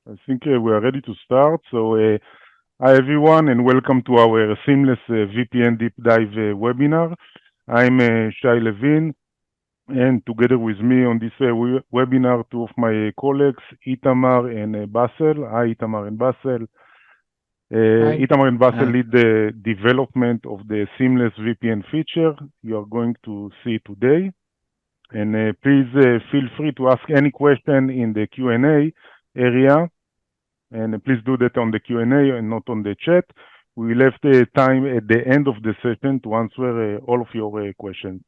I think we are ready to start. So, hi everyone, and welcome to our Seamless VPN Deep Dive webinar. I'm Shai Levin, and together with me on this webinar, two of my colleagues, Itamar and Basel. Hi, Itamar and Basel. Hi. Itamar and Basel Hi. lead the development of the Seamless VPN feature you are going to see today. And please feel free to ask any question in the Q&A area. And please do that on the Q&A and not on the chat. We will have the time at the end of the session to answer all of your questions.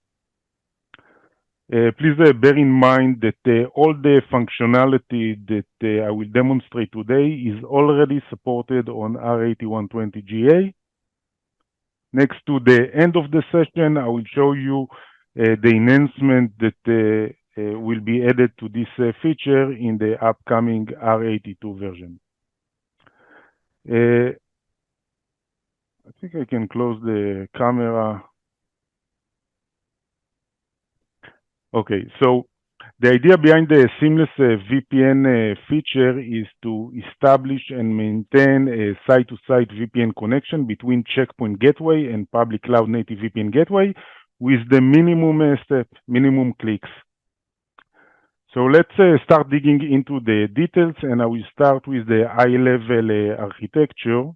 Please bear in mind that all the functionality that I will demonstrate today is already supported on R81.20 GA. Next to the end of the session, I will show you the enhancement that will be added to this feature in the upcoming R82 version. I think I can close the camera. Okay, so the idea behind the Seamless VPN feature is to establish and maintain a site-to-site VPN connection between Checkpoint Gateway and public cloud native VPN gateway with the minimum step, minimum clicks. So let's start digging into the details, and I will start with the high-level architecture.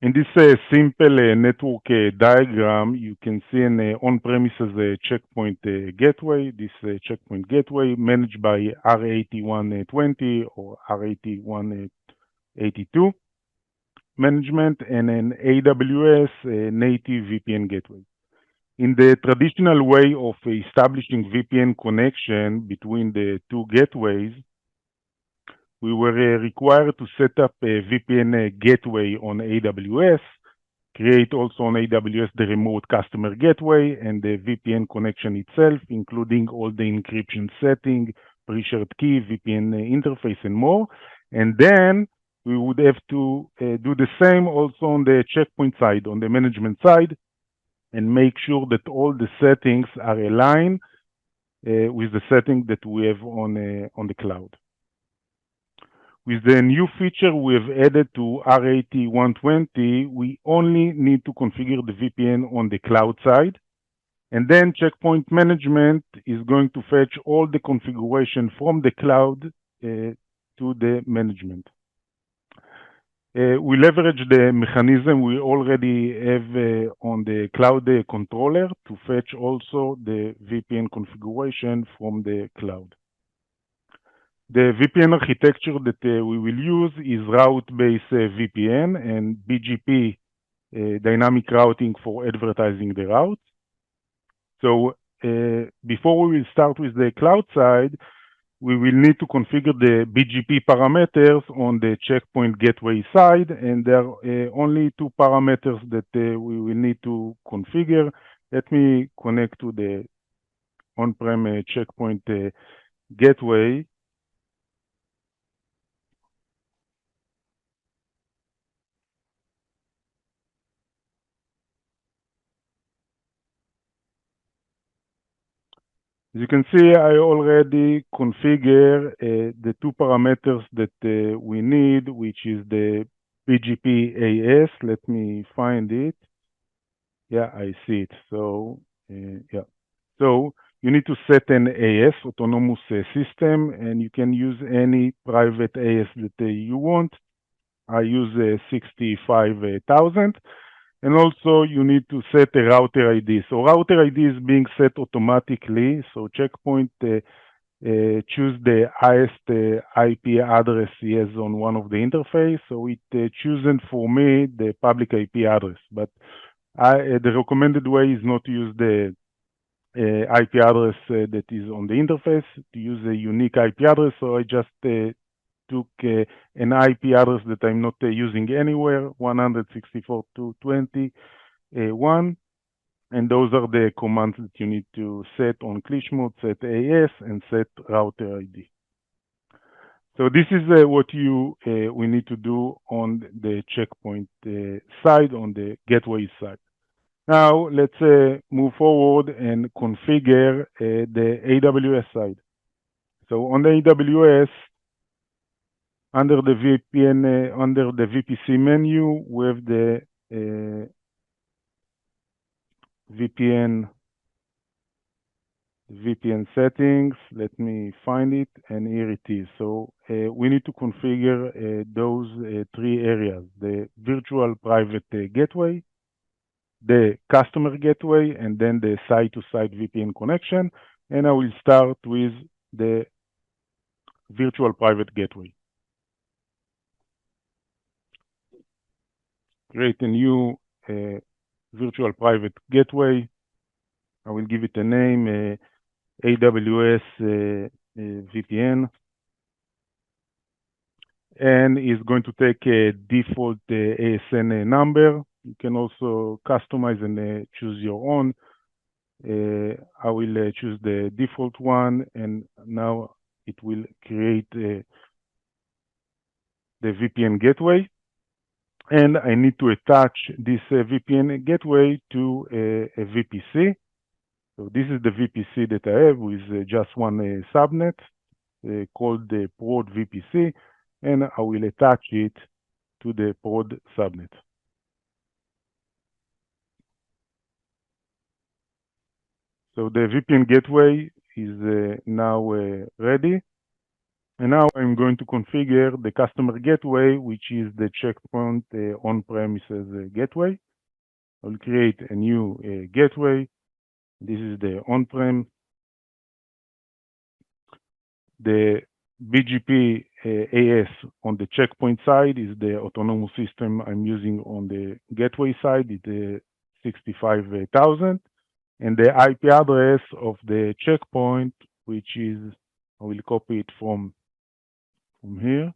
In this simple network diagram, you can see an on-premises checkpoint gateway. This checkpoint gateway managed by R81.20 or R81.82 management and an AWS native VPN gateway. In the traditional way of establishing VPN connection between the two gateways, we were required to set up a VPN gateway on AWS, create also on AWS the remote customer gateway and the VPN connection itself, including all the encryption setting, pre-shared key, VPN interface, and more. And then we would have to do the same also on the checkpoint side, on the management side, and make sure that all the settings are aligned with the setting that we have on the cloud. With the new feature we have added to R81.20, we only need to configure the VPN on the cloud side, and then Checkpoint Management is going to fetch all the configuration from the cloud to the management. We leverage the mechanism we already have on the cloud controller to fetch also the VPN configuration from the cloud. The VPN architecture that we will use is route-based VPN and BGP dynamic routing for advertising the route. So before we will start with the cloud side, we will need to configure the BGP parameters on the checkpoint gateway side, and there are only two parameters that we will need to configure. Let me connect to the on-prem checkpoint gateway. As you can see, I already configure the two parameters that we need, which is the BGP AS. Let me find it. Yeah, I see it. So, yeah. So you need to set an AS, autonomous system, and you can use any private AS that you want. I use 65,000. And also you need to set a router ID. So router ID is being set automatically. So Checkpoint choose the highest IP address he has on one of the interface. So it chosen for me the public IP address. But the recommended way is not to use the IP address that is on the interface, to use a unique IP address. So I just took an IP address that I'm not using anywhere, 164.220.1, and those are the commands that you need to set on Clish mode, set AS, and set router ID. So this is what we need to do on the checkpoint side, on the gateway side. Now let's move forward and configure the AWS side. So on the AWS, under the VPN, under the VPC menu, we have the VPN settings. Let me find it, and here it is. So we need to configure those three areas: the virtual private gateway, the customer gateway, and then the site-to-site VPN connection. And I will start with the virtual private gateway. Create a new virtual private gateway. I will give it a name, AWS VPN, and is going to take a default ASN number. You can also customize and choose your own. I will choose the default one, and now it will create the VPN gateway. And I need to attach this VPN gateway to a VPC. So this is the VPC that I have with just one subnet called the prod VPC, and I will attach it to the prod subnet. So the VPN gateway is now ready. And now I'm going to configure the customer gateway, which is the Checkpoint on-premises gateway. I'll create a new gateway. This is the on-prem. The BGP AS on the Checkpoint side is the autonomous system I'm using on the gateway side. It's 65,000. And the IP address of the Checkpoint, which is, I will copy it from here.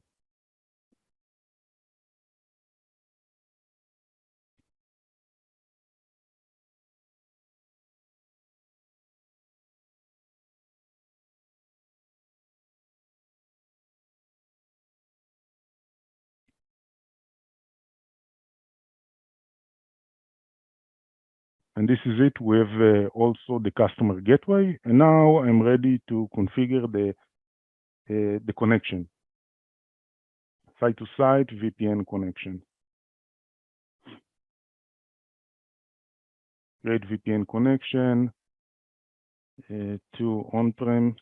And this is it. We have also the customer gateway. And now I'm ready to configure the connection. Site-to-site VPN connection. Create VPN connection to on-prem.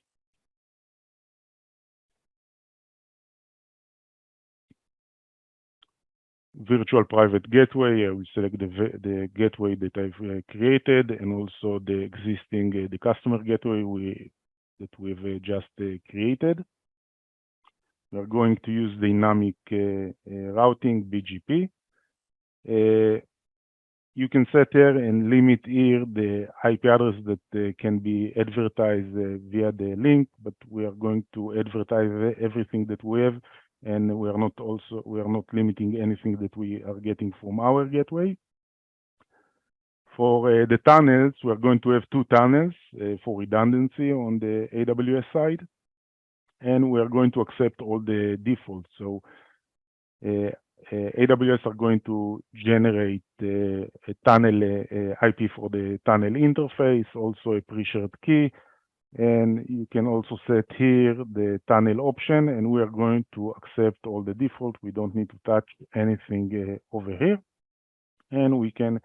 Virtual private gateway. I will select the gateway that I've created, and also the existing the customer gateway that we've just created. We are going to use dynamic routing BGP. You can set here and limit here the IP address that can be advertised via the link, but we are going to advertise everything that we have, and we are not limiting anything that we are getting from our gateway. For the tunnels, we are going to have two tunnels for redundancy on the AWS side, and we are going to accept all the defaults. So AWS are going to generate a tunnel IP for the tunnel interface, also a pre-shared key, and you can also set here the tunnel option, and we are going to accept all the default. We don't need to touch anything over here, and we can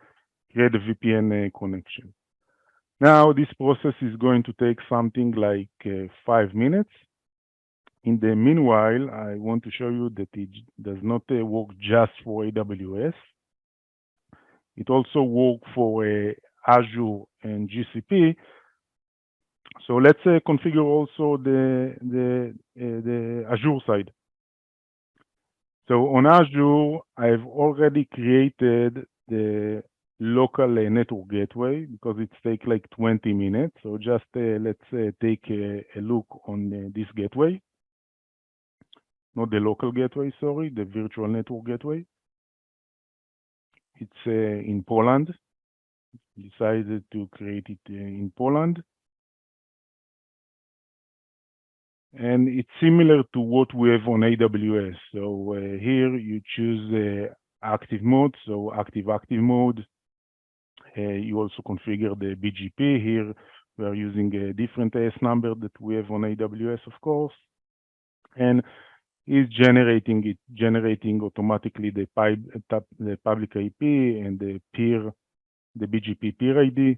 create a VPN connection. Now this process is going to take something like 5 minutes. In the meanwhile, I want to show you that it does not work just for AWS. It also works for Azure and GCP. So let's configure also the Azure side. So on Azure, I've already created the local network gateway because it takes like 20 minutes. So just let's take a look on this gateway. Not the local gateway, sorry, the virtual network gateway. It's in Poland. Decided to create it in Poland. And it's similar to what we have on AWS. So here you choose active mode, so active mode. You also configure the BGP. Here We are using a different AS number that we have on AWS, of course, and is generating automatically the public IP and the BGP peer ID,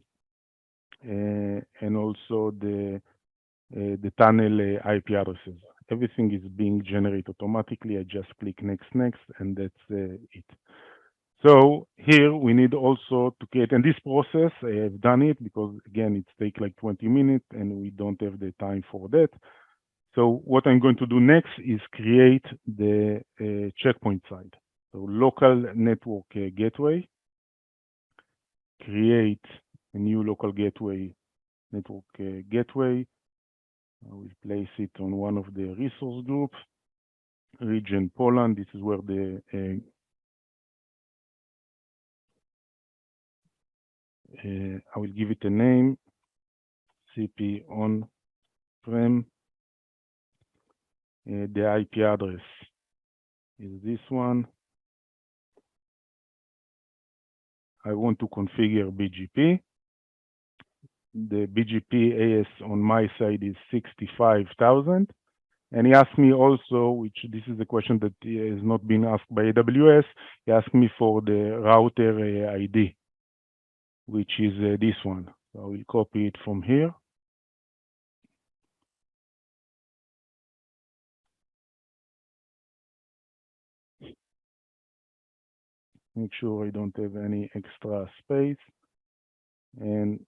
and also the tunnel IP addresses. Everything is being generated automatically. I just click next, and that's it. So here we need also to create, and this process, I have done it because again, it takes like 20 minutes and we don't have the time for that. So what I'm going to do next is create the checkpoint side. So local network gateway, create a new local gateway, network gateway. I will place it on one of the resource groups, region Poland. This is where the I will give it a name, CP on-prem. The IP address is this one. I want to configure BGP. The BGP AS on my side is 65,000. And he asked me also, which this is a question that has not been asked by AWS, he asked me for the router ID, which is this one. So I will copy it from here. Make sure I don't have any extra space. And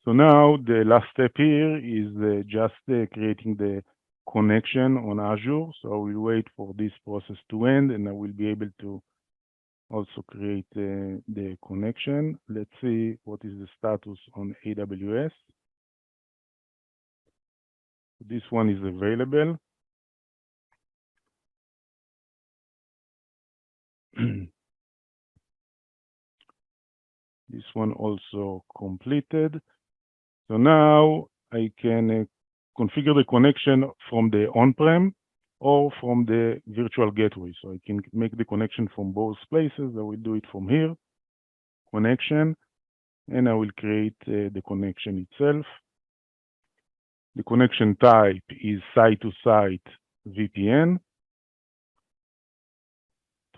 so now the last step here is just creating the connection on Azure. So I will wait for this process to end and I will be able to also create the connection. Let's see what is the status on AWS. This one is available. This one also completed. So now I can configure the connection from the on-prem or from the virtual gateway. So I can make the connection from both places. I will do it from here, connection, and I will create the connection itself. The connection type is site-to-site VPN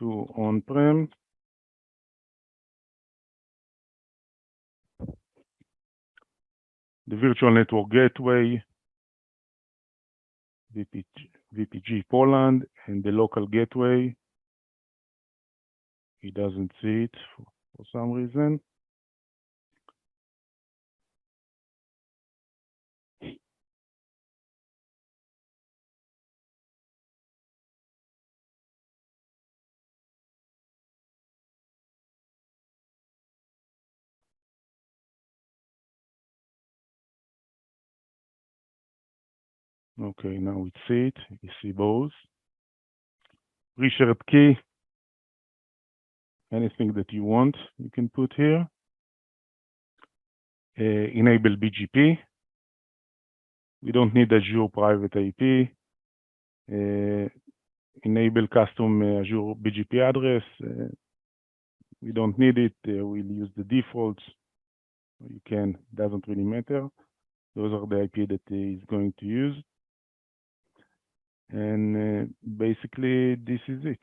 to on-prem. The virtual network gateway, VPG Poland, and the local gateway. He doesn't see it for some reason. Okay, now we see it. You see both. Reshared key. Anything that you want, you can put here. Enable BGP. We don't need Azure private IP. Enable custom Azure BGP address. We don't need it. We'll use the defaults. You can, doesn't really matter. Those are the IP that is going to use. And basically, this is it.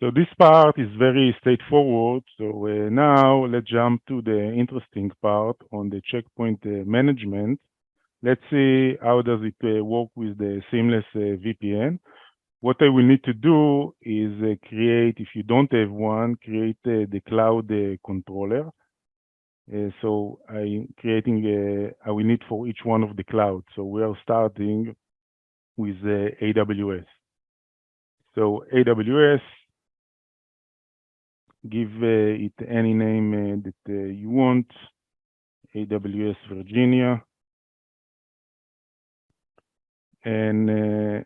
So this part is very straightforward. So now let's jump to the interesting part on the checkpoint management. Let's see how does it work with the seamless VPN. What I will need to do is create, if you don't have one, create the cloud controller. So I'm creating, I will need for each one of the clouds. So we are starting with AWS. So AWS, give it any name that you want, AWS Virginia. And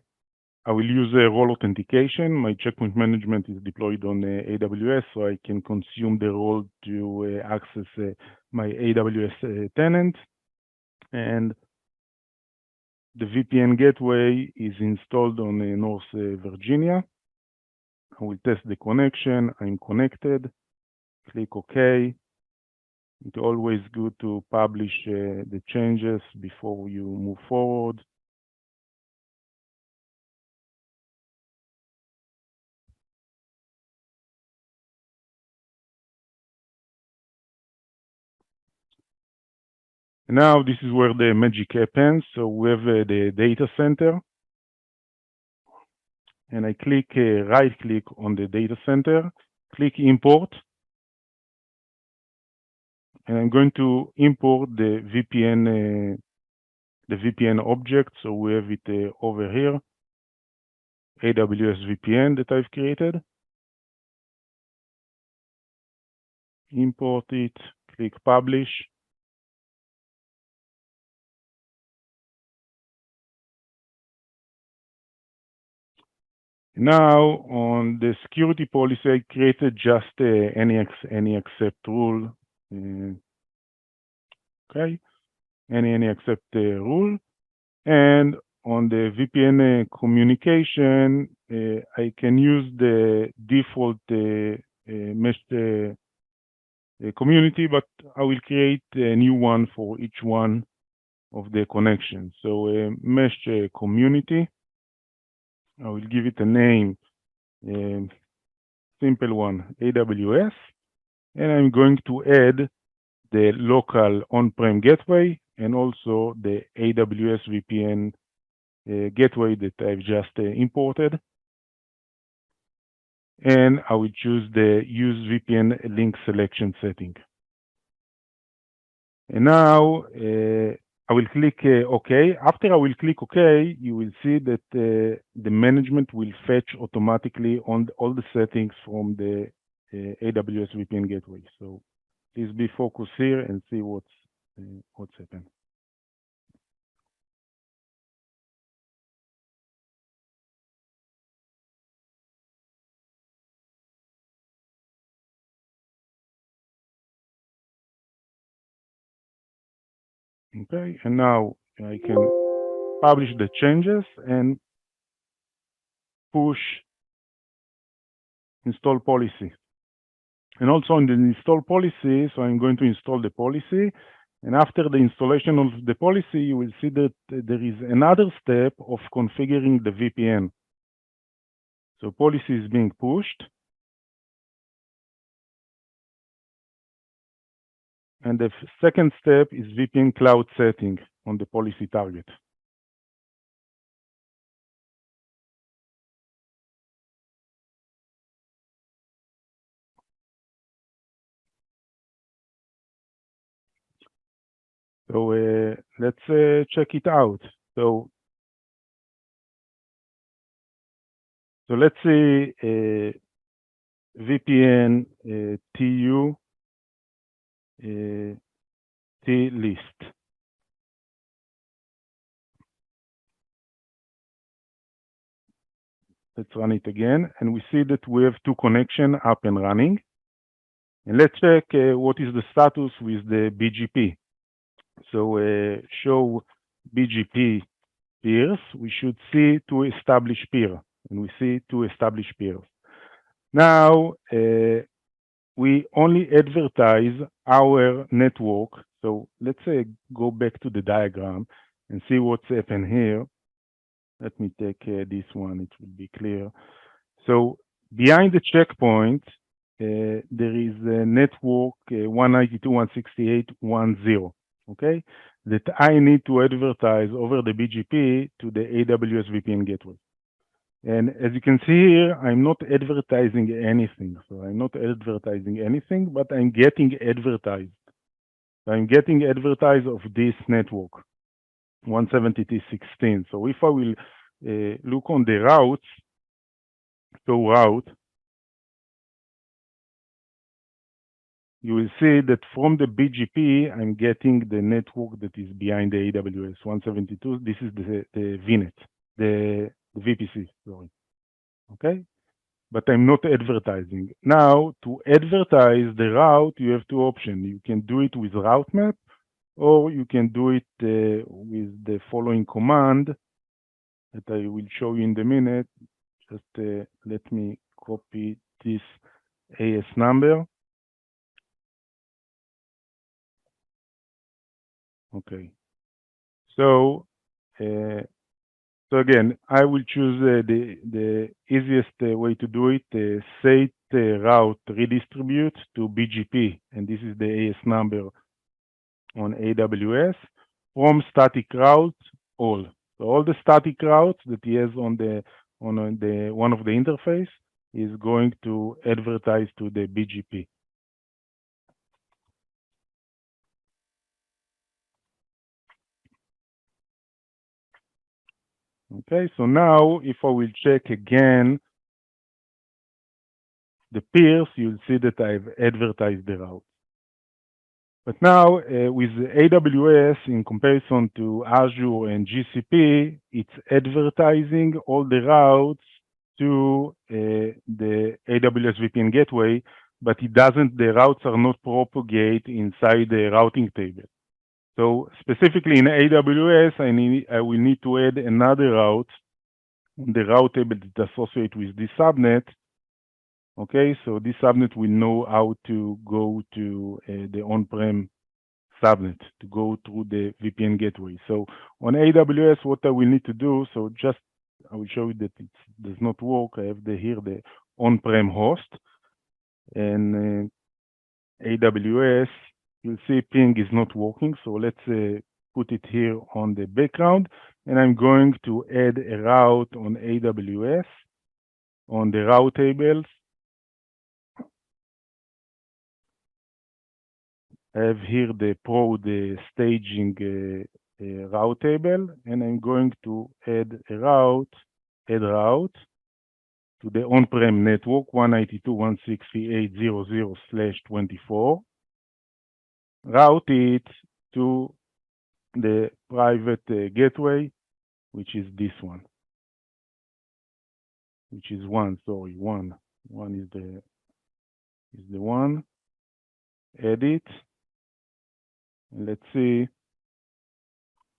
I will use role authentication. My checkpoint management is deployed on AWS, so I can consume the role to access my AWS tenant. And the VPN gateway is installed on North Virginia. I will test the connection. I'm connected. Click OK. It's always good to publish the changes before you move forward. Now this is where the magic happens. So we have the data center, and I click right click on the data center, click import, and I'm going to import the VPN object. So we have it over here, AWS VPN that I've created. Import it, click publish. Now on the security policy, I created just any accept rule. Okay, any accept rule. And on the VPN communication, I can use the default mesh community, but I will create a new one for each one of the connections. So mesh community, I will give it a name, simple one, AWS, and I'm going to add the local on-prem gateway and also the AWS VPN gateway that I've just imported. And I will choose the use VPN link selection setting. And now I will click OK. After I will click OK, you will see that the management will fetch automatically on all the settings from the AWS VPN gateway. So please be focused here and see what's happened. Okay, and now I can publish the changes and push install policy. And also in the install policy, so I'm going to install the policy. And after the installation of the policy, you will see that there is another step of configuring the VPN. So policy is being pushed. And the second step is VPN cloud setting on the policy target. So let's check it out. So let's see VPN TU T list. Let's run it again, and we see that we have two connections up and running. And let's check what is the status with the BGP. So show BGP peers. We should see two established peers, and we see two established peers. Now we only advertise our network. So let's go back to the diagram and see what's happened here. Let me take this one, it will be clear. So behind the checkpoint, there is a network 192.168.1.0, okay, that I need to advertise over the BGP to the AWS VPN gateway. And as you can see here, I'm not advertising anything. So I'm not advertising anything, but I'm getting advertised. I'm getting advertised of this network, 170.16. So if I will look on the routes, so route, you will see that from the BGP, I'm getting the network that is behind the AWS 172. This is the VNet. The the VPC, sorry. Okay? But I'm not advertising. Now, to advertise the route, you have two options. You can do it with route map, or you can do it with the following command that I will show you in the minute. Just let me copy this AS number. Okay. So, again, I will choose the easiest way to do it. Set route redistribute to BGP, and this is the AS number on AWS from static route all. So all the static routes that he has on the one of the interface is going to advertise to the BGP. Okay, so now if I will check again the peers, you'll see that I've advertised the route. But now with AWS in comparison to Azure and GCP, it's advertising all the routes to the AWS VPN gateway, but it doesn't, the routes are not propagate inside the routing table. So specifically in AWS, I will need to add another route on the route table that associates with this subnet. Okay, so this subnet will know how to go to the on-prem subnet to go through the VPN gateway. So on AWS, what I will need to do, so just I will show you that it does not work. I have here the on-prem host, and AWS, you'll see ping is not working. So let's put it here on the background, and I'm going to add a route on AWS on the route tables. I have here the staging route table, and I'm going to add route to the on-prem network 192.168.0.0/24. Route it to the private gateway, which is this one, which is one. Sorry, one. One is the one. Edit, and let's see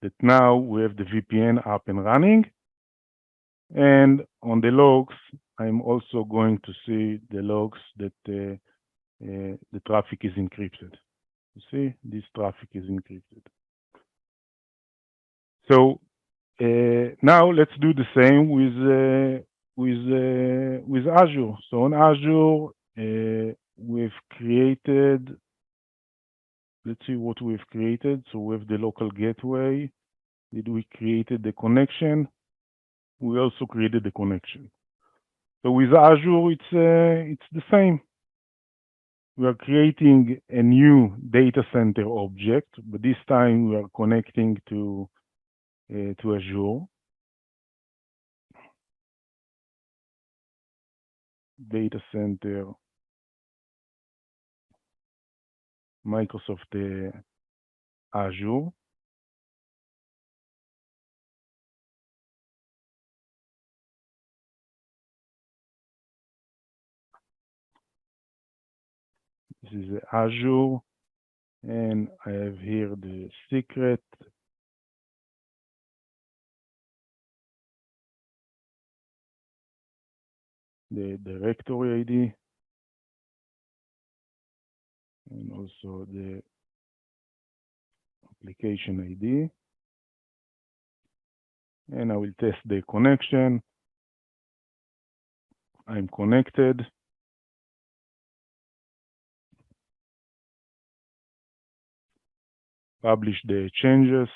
that now we have the VPN up and running. And on the logs, I'm also going to see the logs that the traffic is encrypted. You see, this traffic is encrypted. So now let's do the same with Azure. So on Azure, we've created. Let's see what we've created. So we have the local gateway. Did we created the connection? We also created the connection. So with Azure, it's the same. We are creating a new data center object, but this time we are connecting to Azure. Data center, Microsoft Azure. This is Azure, and I have here the secret. The directory ID, and also the application ID. And I will test the connection. I'm connected. Publish the changes.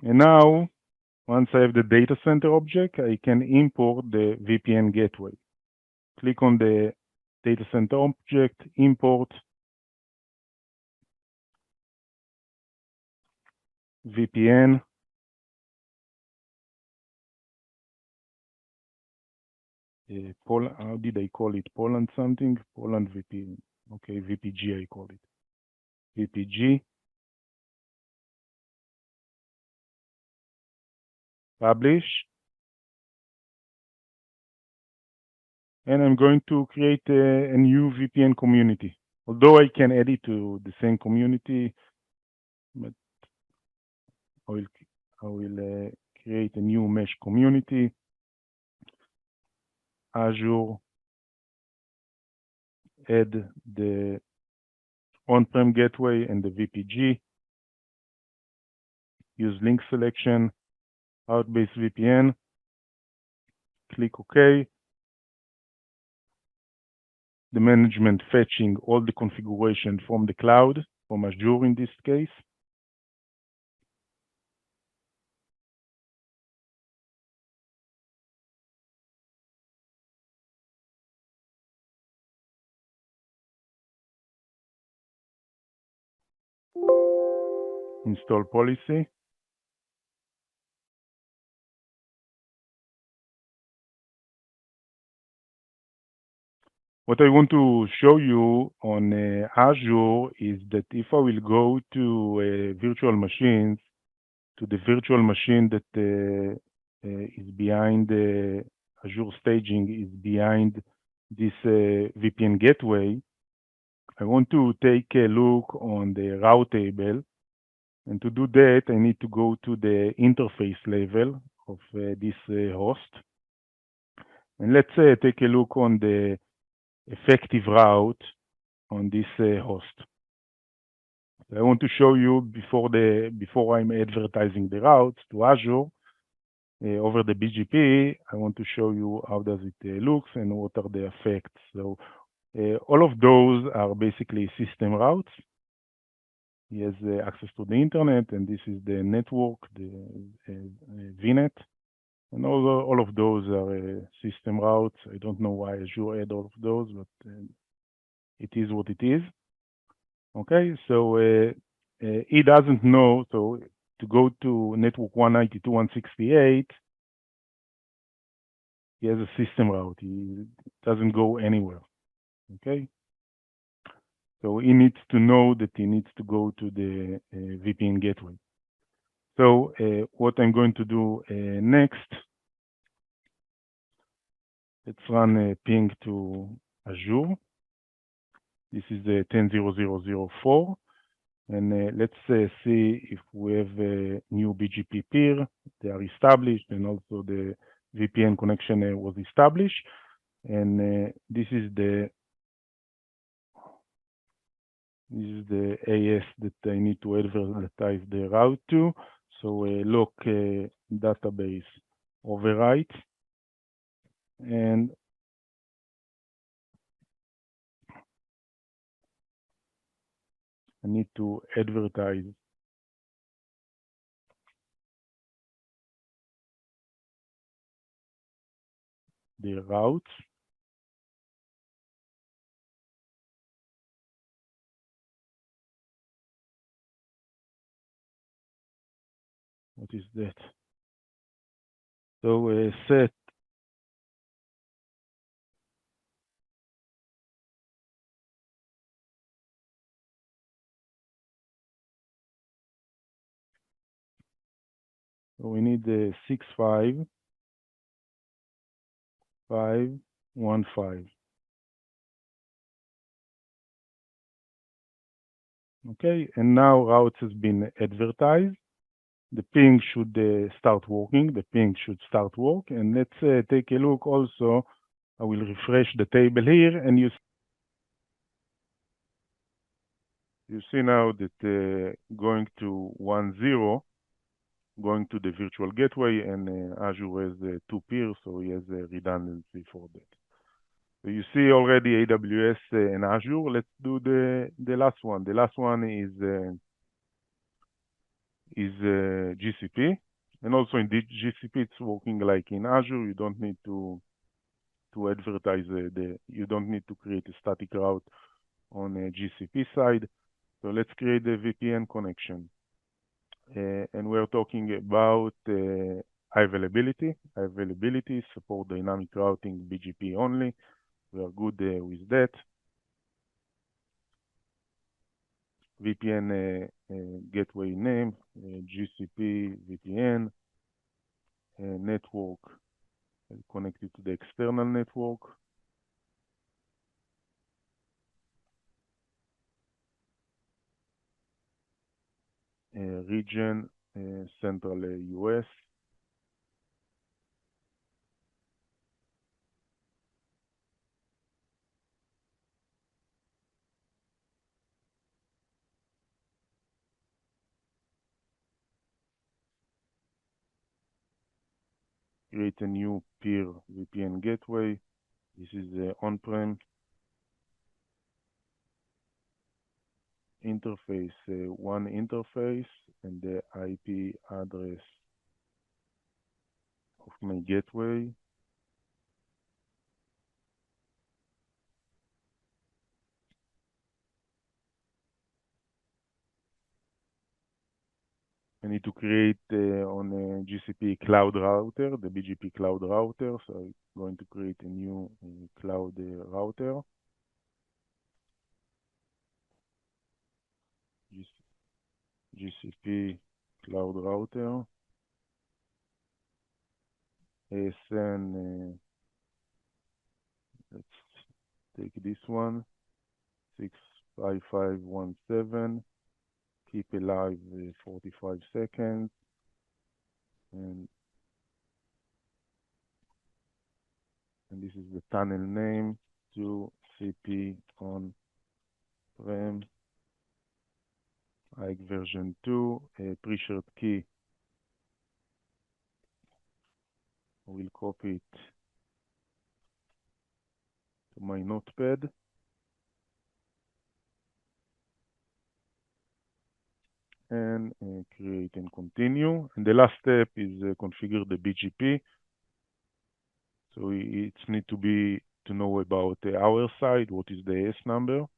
And now, once I have the data center object, I can import the VPN gateway. Click on the data center object, import VPN. How did I call it? Poland something? Poland VPN. Okay, VPG I call it. VPG. publish, and I'm going to create a new VPN community. Although I can add it to the same community, but I will create a new mesh community, Azure, add the on-prem gateway and the VPG, use link selection, out-based VPN, click OK. The management fetching all the configuration from the cloud, from Azure in this case. Install policy. What I want to show you on Azure is that if I will go to virtual machines, to the virtual machine that is behind Azure staging, is behind this VPN gateway, I want to take a look on the route table. And to do that, I need to go to the interface level of this host. And let's take a look on the effective route on this host. I want to show you before I'm advertising the routes to Azure over the BGP. I want to show you how does it looks and what are the effects. So all of those are basically system routes. He has access to the internet, and this is the network, the VNet. And all of those are system routes. I don't know why Azure add all of those, but it is what it is. Okay, so he doesn't know. So to go to network 192.168, he has a system route. He doesn't go anywhere. Okay, so he needs to know that he needs to go to the VPN gateway. So what I'm going to do next, let's run a ping to Azure. This is the 10.0.0.0.4. And let's see if we have a new BGP peer. They are established, and also the VPN connection was established. And this is the AS that I need to advertise the route to. So lock database overwrite, and I need to advertise the routes. What is that? So set so we need the 65515. Okay, and now routes has been advertised. The ping should start working. The ping should start work. And let's take a look also. I will refresh the table here, and you see now that going to 1.0, going to the virtual gateway, and Azure has two peers, so he has a redundancy for that. So you see already AWS and Azure. Let's do the last one. The last one is GCP, and also in the GCP it's working like in Azure. You don't need to advertise you don't need to create a static route on a GCP side. So let's create a VPN connection, and we're talking about high availability. High availability, support dynamic routing, BGP only. We are good with that. VPN gateway name, GCP VPN, network connected to the external network. Region, Central US. Create a new peer VPN gateway. This is the on-prem interface, one interface, and the IP address of my gateway. I need to create on a GCP cloud router, the BGP cloud router. So I'm going to create a new cloud router. GCP cloud router. ASN, let's take this one, 65517. Keep alive 45 seconds. And this is the tunnel name to CP on-prem, IKE version 2, pre-shared key. I will copy it to my notepad. And create and continue. And the last step is configure the BGP. So it needs to know about our side, what is the S number.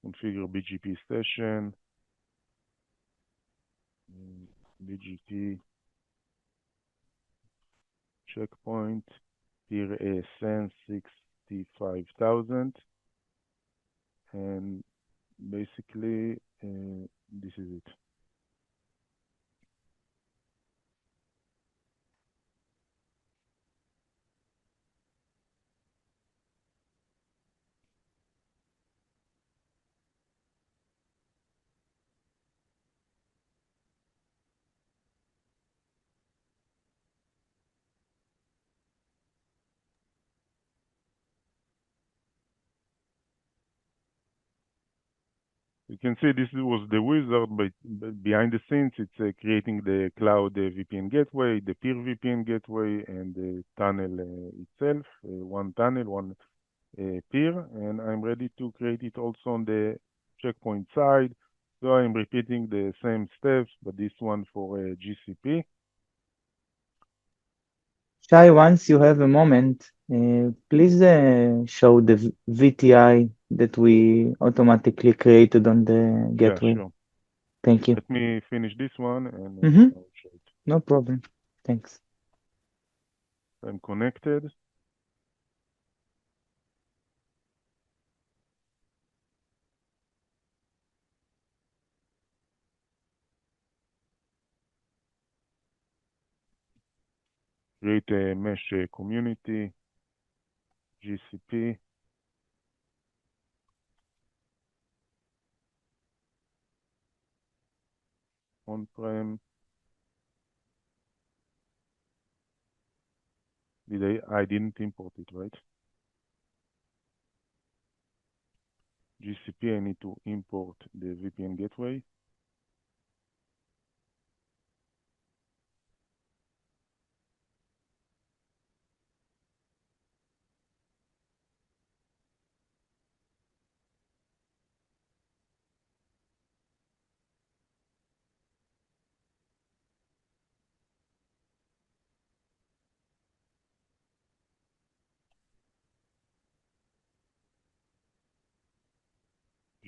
Configure BGP session, BGP checkpoint, peer ASN 65,000, and basically this is it. You can see this was the wizard, but behind the scenes, it's creating the cloud VPN gateway, the peer VPN gateway, and the tunnel itself, one tunnel, one peer. And I'm ready to create it also on the checkpoint side. So I'm repeating the same steps, but this one for GCP. Shai, once you have a moment, please show the VTI that we automatically created on the Yeah, gateway. sure. Thank you. Let me finish this one and Mm-hmm. I'll show it. No problem. Thanks. I'm connected. Create a mesh community, GCP. On-prem. I didn't import it, right? GCP, I need to import the VPN gateway.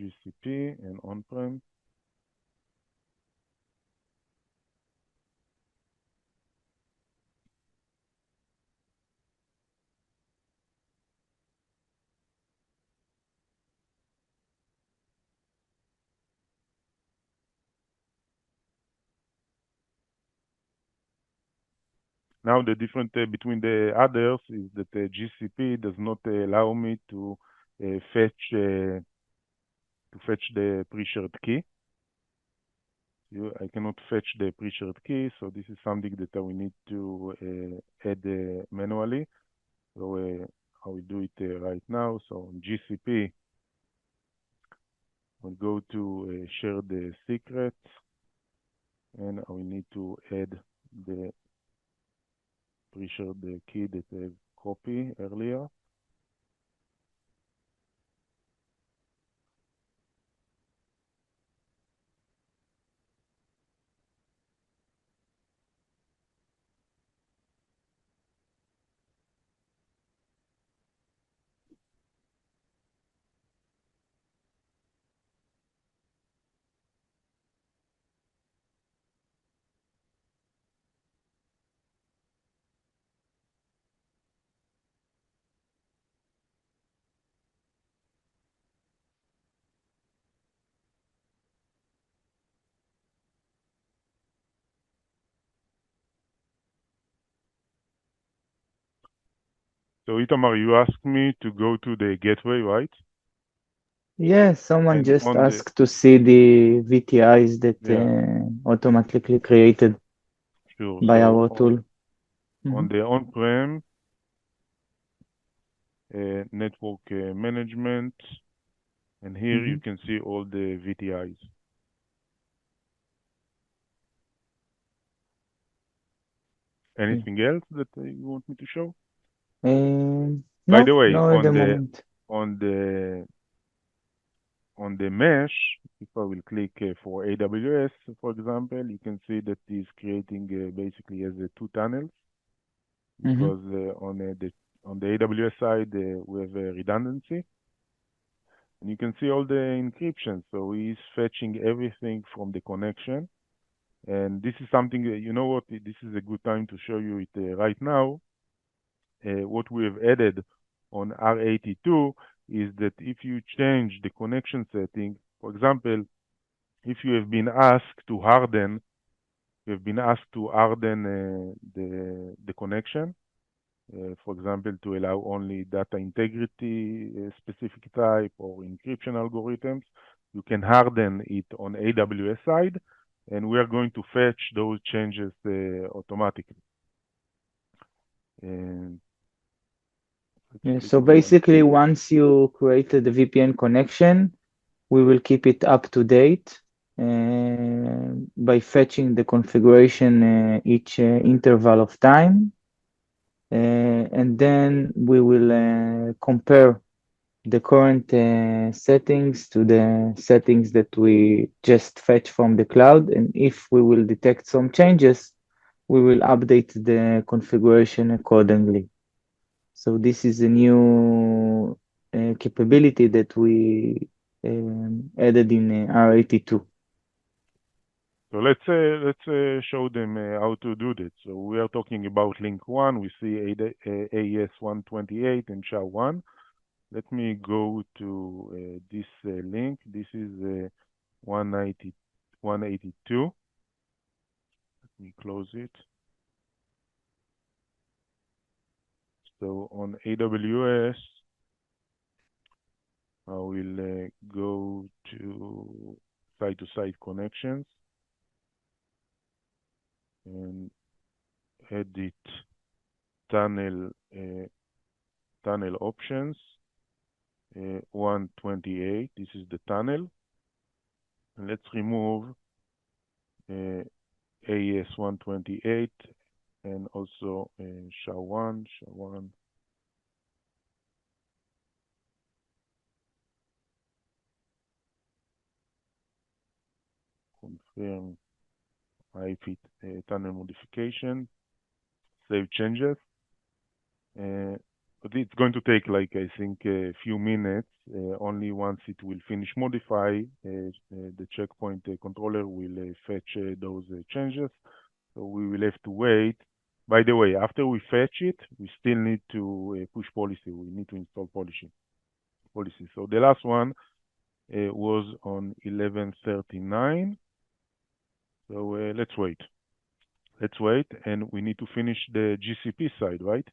GCP and on-prem. Now the difference between the others is that GCP does not allow me to fetch the pre-shared key. I cannot fetch the pre-shared key, so this is something that I will need to add manually. So I will do it right now. So on GCP, I'll go to share the secret, and I will need to add the pre-shared key that I copied earlier. So Itamar, you asked me to go to the gateway, right? Yeah, someone And just on the asked to see the VTIs that yeah, automatically created sure. by So our tool. on Mhm, the on-prem network management, and here you mhm. can see all the VTIs. Yeah. Anything else that you want me to show? By No, the way, no at the moment. on the on the mesh, if I will click for AWS, for example, you can see that it's creating basically as two tunnels Mhm. because on the AWS side we have redundancy, and you can see all the encryption. So he's fetching everything from the connection, and this is something you know what? This is a good time to show you it right now. What we have added on R82 is that if you change the connection setting, for example, if you have been asked to harden, the connection, for example, to allow only data integrity specific type or encryption algorithms, you can harden it on AWS side, and we are going to fetch those changes automatically. And let's Yeah, click so on one basically, thing. once you created the VPN connection, we will keep it up to date by fetching the configuration each interval of time. And then we will compare the current settings to the settings that we just fetch from the cloud. And if we will detect some changes, we will update the configuration accordingly. So this is a new capability that we added in R82. So let's show them how to do that. So we are talking about link one. We see AES 128 and SHA-1. Let me go to this link. This is 190, 182. Let me close it. So on AWS, I will go to site-to-site connections and edit tunnel tunnel options. 128. This is the tunnel. And let's remove uh, AES 128 and also SHA-1. SHA-1. Confirm IP tunnel modification. Save changes. but it's going to take like, I think, a few minutes. Only once it will finish modify, the checkpoint controller will fetch those changes. So we will have to wait. By the way, after we fetch it, we still need to push policy. We need to install policy. So the last one was on 11:39. So let's wait. And we need to finish the GCP side, right?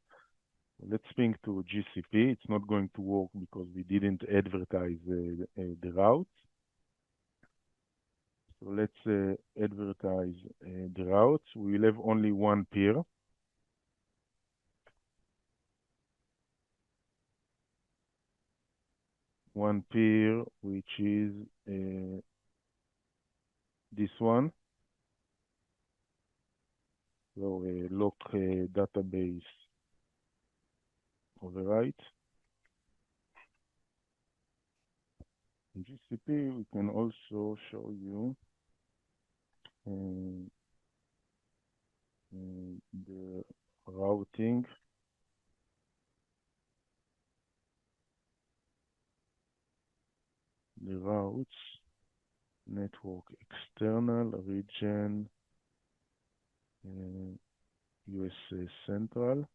Let's ping to GCP. It's not going to work because we didn't advertise the routes. So let's advertise the routes. We will have only one peer. One peer, which is this one. So lock database overwrite. In GCP, we can also show you the routing. The routes, network external, region, US central.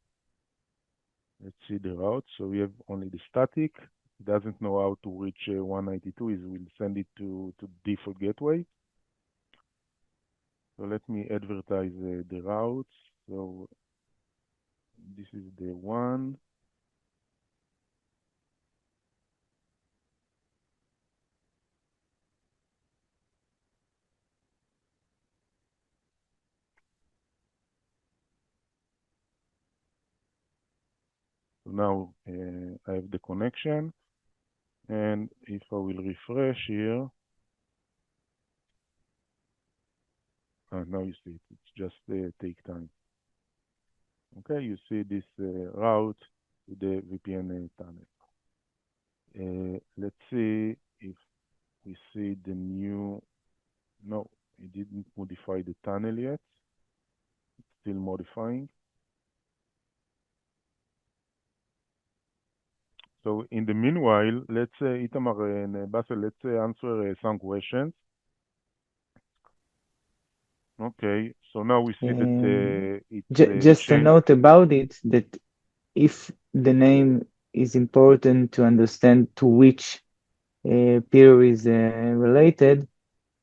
Let's see the route. So we have only the static. It doesn't know how to reach 192. It will send it to default gateway. So let me advertise the routes. So this is the one. So now I have the connection. And if I will refresh here, now you see it. It's just take time. Okay, you see this route to the VPN tunnel. Let's see if we see the new. No, it didn't modify the tunnel yet. It's still modifying. So in the meanwhile, let's Itamar and Basel, let's answer some questions. Okay, so now we see that it's Just a changed. note about it that if the name is important to understand to which peer is related,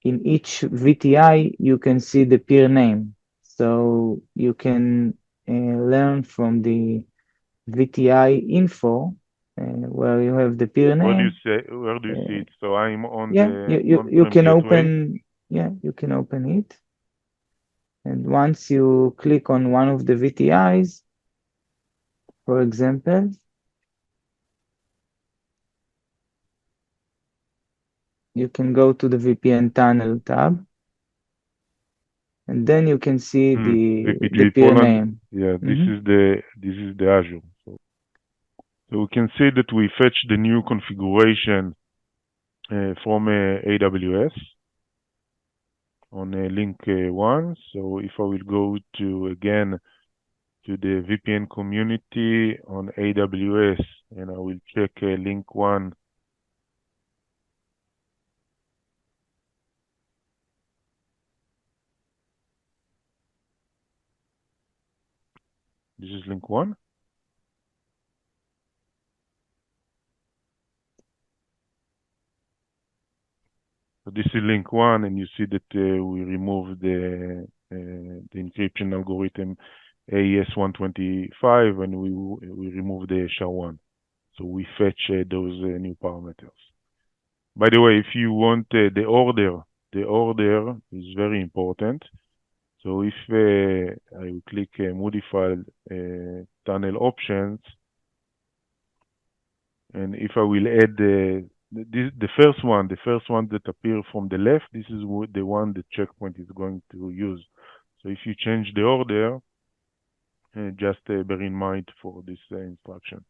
in each VTI you can see the peer name. So you can learn from the VTI info where you have the peer Where do you name. say? Where do you see Uh, it? So I'm on yeah, the you on-prem can gateway. open, yeah, you can open it. And once you click on one of the VTIs, for example, you can go to the VPN tunnel tab, and then you can see the VPG peer Poland. name. Yeah, Mhm. this is the Azure. So we can see that we fetch the new configuration from AWS on link 1. So if I will go to again to the VPN community on AWS and I will check link 1. This is link 1. So this is link 1, and you see that we remove the encryption algorithm AES-125, and we remove the SHA-1. So we fetch those new parameters. By the way, if you want the order is very important. So if I will click modify tunnel options, and if I will add the first one that appear from the left, this is the one the checkpoint is going to use. So if you change the order, just bear in mind for this instruction.